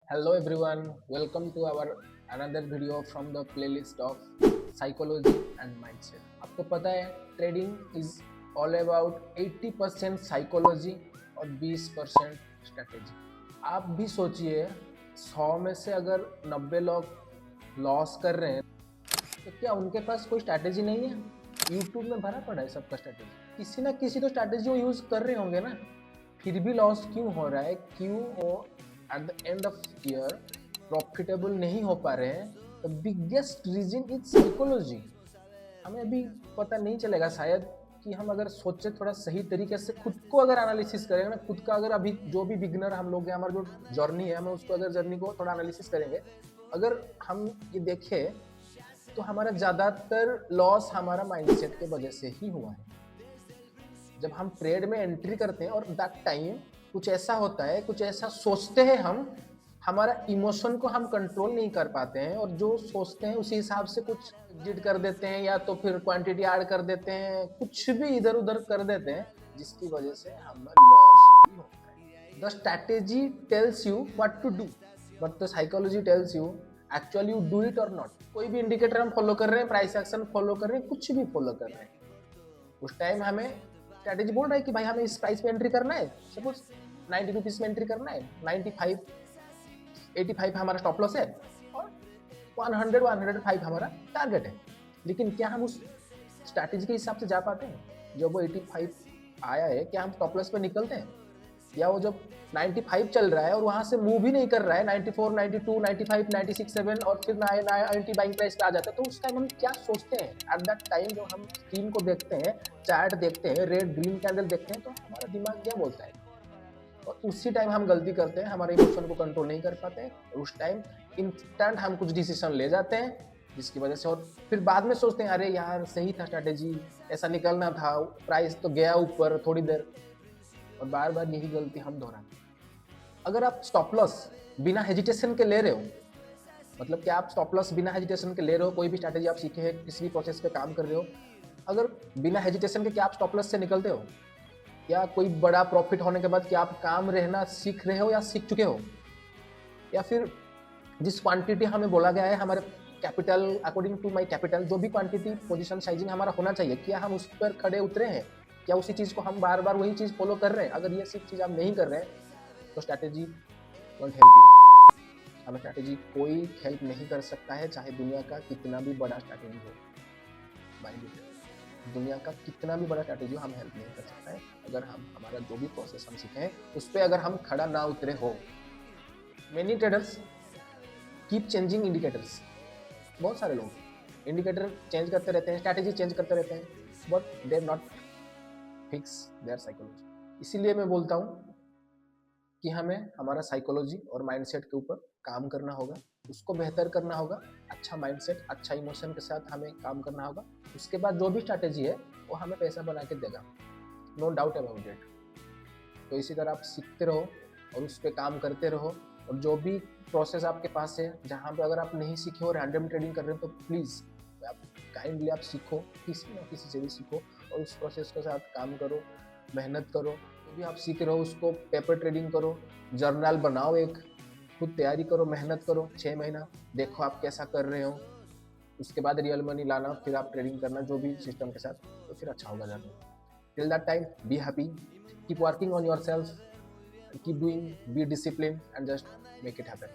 Hello everyone, welcome to our another video from the playlist of psychology and mindset. आपको पता है trading is all about 80% psychology और 20% strategy. आप भी सोचिए 100 में से अगर 90 लोग लॉस कर रहे हैं तो क्या उनके पास कोई स्ट्रैटेजी नहीं है? यूट्यूब में भरा पड़ा है सबका स्ट्रैटेजी, किसी ना किसी तो स्ट्रैटेजी वो यूज कर रहे होंगे ना, फिर भी लॉस क्यों हो रहा है? क्यों वो at the end of year profitable नहीं हो पा रहे हैं? The biggest reason is psychology. हमें अभी पता नहीं चलेगा शायद कि हम अगर सोचे थोड़ा सही तरीके से खुद को अगर एनालिसिस करेंगे ना, खुद का अगर अभी जो भी बिगनर हम लोग हैं, हमारा जो जर्नी है, हमें उसको अगर जर्नी को थोड़ा एनालिसिस करेंगे, अगर हम ये देखें तो हमारा ज़्यादातर लॉस हमारा माइंडसेट के वजह से ही हुआ है। जब हम ट्रेड में एंट्री करते हैं और दैट टाइम कुछ ऐसा होता है, कुछ ऐसा सोचते हैं हम, हमारा इमोशन को हम कंट्रोल नहीं कर पाते हैं और जो सोचते हैं उसी हिसाब से कुछ एग्जिट कर देते हैं या तो फिर क्वांटिटी ऐड कर देते हैं, कुछ भी इधर उधर कर देते हैं, जिसकी वजह से हमें लॉस भी होता है। The strategy tells you what to do but the psychology tells you actually you do it और नॉट। कोई भी इंडिकेटर हम फॉलो कर रहे हैं, प्राइस एक्शन फॉलो कर रहे हैं, कुछ भी फॉलो कर रहे हैं, उस टाइम हमें स्ट्रैटेजी बोल रहा है कि भाई हमें इस प्राइस पे एंट्री करना है, सपोज 90 रुपीज में एंट्री करना है, 95 85 हमारा स्टॉप लॉस है और 100 105 हमारा टारगेट है। लेकिन क्या हम उस स्ट्रैटेजी के हिसाब से जा पाते हैं? जब वो 85 आया है, क्या हम स्टॉप लॉस पे निकलते हैं? या वो जब 95 चल रहा है और वहां से मूव ही नहीं कर रहा है, 94 92 95 96 7 और फिर 90 बाइंग प्राइस पे आ जाता है, तो उस टाइम हम क्या सोचते हैं? एट दैट टाइम जब हम स्क्रीन को देखते हैं, चार्ट देखते हैं, रेड ग्रीन कैंडल देखते हैं, तो हमारा दिमाग क्या बोलता है? और उसी टाइम हम गलती करते हैं, हमारे इमोशन को कंट्रोल नहीं कर पाते हैं और उस टाइम इंस्टेंट हम कुछ डिसीजन ले जाते हैं, जिसकी वजह से और फिर बाद में सोचते हैं अरे यार सही था स्ट्रैटेजी, ऐसा निकलना था, प्राइस तो गया ऊपर थोड़ी देर, और बार बार यही गलती हम दोहराते हैं। अगर आप स्टॉप लॉस बिना हेजिटेशन के ले रहे हो, मतलब कि आप स्टॉप लॉस बिना हेजिटेशन के ले रहे हो, कोई भी स्ट्रैटेजी आप सीखे हैं, किसी भी प्रोसेस पे काम कर रहे हो, अगर बिना हेजिटेशन के क्या आप स्टॉप लॉस से निकलते हो? या कोई बड़ा प्रॉफिट होने के बाद क्या आप काम रहना सीख रहे हो या सीख चुके हो? या फिर जिस क्वांटिटी हमें बोला गया है, हमारे capital according to my capital, जो भी क्वांटिटी पोजीशन साइजिंग हमारा होना चाहिए, क्या हम उस पर खड़े उतरे हैं? क्या उसी चीज़ को हम बार बार वही चीज़ फॉलो कर रहे हैं? अगर ये सब चीज़ आप नहीं कर रहे हैं तो स्ट्रैटेजी वोंट हेल्प यू। हमें स्ट्रैटेजी कोई हेल्प नहीं कर सकता है, चाहे दुनिया का कितना भी बड़ा स्ट्रैटेजी हो। माइंड इट, दुनिया का कितना भी बड़ा स्ट्रैटेजी हो, हमें हेल्प नहीं कर सकता है अगर हम हमारा जो भी प्रोसेस हम सीखे हैं उस पर अगर हम खड़ा ना उतरे हो। Many traders keep changing indicators. बहुत सारे लोग इंडिकेटर चेंज करते रहते हैं, स्ट्रैटेजी चेंज करते रहते हैं, but they not fix there psychology. इसीलिए मैं बोलता हूँ कि हमें हमारा साइकोलॉजी और माइंडसेट के ऊपर काम करना होगा, उसको बेहतर करना होगा। अच्छा माइंडसेट, अच्छा इमोशन के साथ हमें काम करना होगा। उसके बाद जो भी स्ट्रैटेजी है वो हमें पैसा बना के देगा, नो डाउट अबाउट इट। तो इसी तरह आप सीखते रहो और उस पर काम करते रहो, और जो भी प्रोसेस आपके पास है, जहाँ पे अगर आप नहीं सीखे हो, रैंडम ट्रेडिंग कर रहे हो, तो प्लीज़ आप काइंडली आप सीखो, किसी ना किसी से भी सीखो और उस प्रोसेस के साथ काम करो, मेहनत करो। जो भी आप सीख रहे हो उसको पेपर ट्रेडिंग करो, जर्नल बनाओ, एक खुद तैयारी करो, मेहनत करो 6 महीना, देखो आप कैसा कर रहे हो, उसके बाद रियल मनी लाना, फिर आप ट्रेडिंग करना जो भी सिस्टम के साथ, तो फिर अच्छा होगा ज़्यादा। Till that time be happy, keep working on your self, keep doing, be disciplined and just make it happen.